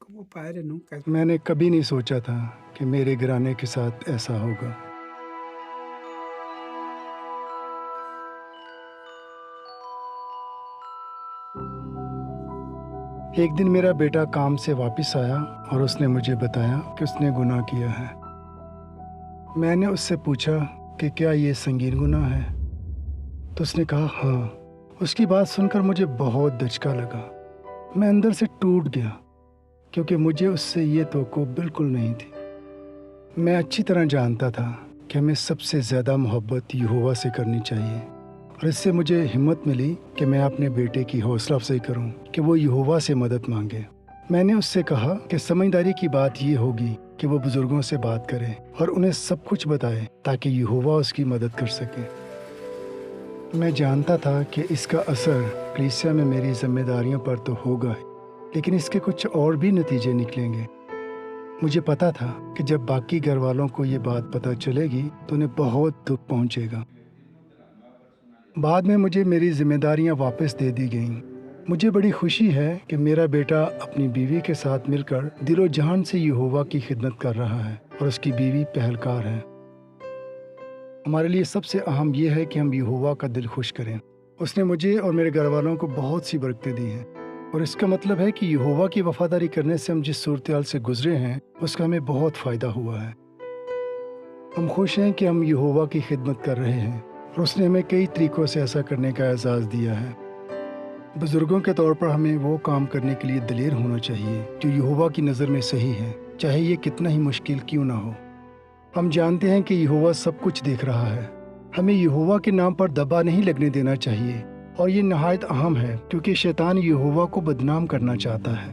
Como padre nunca es मैंने कभी नहीं सोचा था कि मेरे घराने के साथ ऐसा होगा। एक दिन मेरा बेटा काम से वापस आया और उसने मुझे बताया कि उसने गुनाह किया है। मैंने उससे पूछा कि क्या ये संगीन गुनाह है, तो उसने कहा हाँ। उसकी बात सुनकर मुझे बहुत दचका लगा। मैं अंदर से टूट गया क्योंकि मुझे उससे ये तवक्को बिल्कुल नहीं थी। मैं अच्छी तरह जानता था कि हमें सबसे ज़्यादा मोहब्बत यहोवा से करनी चाहिए, और इससे मुझे हिम्मत मिली कि मैं अपने बेटे की हौसला अफजाई करूं कि वो यहोवा से मदद मांगे। मैंने उससे कहा कि समझदारी की बात ये होगी कि वो बुज़ुर्गों से बात करे और उन्हें सब कुछ बताए ताकि यहोवा उसकी मदद कर सके। मैं जानता था कि इसका असर कलीसिया में मेरी जिम्मेदारियों पर तो होगा ही, लेकिन इसके कुछ और भी नतीजे निकलेंगे। मुझे पता था कि जब बाकी घर वालों को ये बात पता चलेगी तो उन्हें बहुत दुख पहुंचेगा। बाद में मुझे मेरी जिम्मेदारियां वापस दे दी गईं। मुझे बड़ी खुशी है कि मेरा बेटा अपनी बीवी के साथ मिलकर दिलो जान से यहोवा की खिदमत कर रहा है और उसकी बीवी पहलकार है। हमारे लिए सबसे अहम यह है कि हम यहोवा का दिल खुश करें। उसने मुझे और मेरे घर वालों को बहुत सी बरकतें दी हैं, और इसका मतलब है कि यहोवा की वफादारी करने से हम जिस सूरत-ए-हाल से गुजरे हैं उसका हमें बहुत फ़ायदा हुआ है। हम खुश हैं कि हम यहोवा की खिदमत कर रहे हैं, और उसने हमें कई तरीक़ों से ऐसा करने का एजाज़ दिया है। बुज़ुर्गों के तौर पर हमें वो काम करने के लिए दिलेर होना चाहिए जो यहोवा की नज़र में सही है, चाहे ये कितना ही मुश्किल क्यों ना हो। हम जानते हैं कि यहोवा सब कुछ देख रहा है। हमें यहोवा के नाम पर दबा नहीं लगने देना चाहिए, और ये नहायत अहम है क्योंकि शैतान यहोवा को बदनाम करना चाहता है।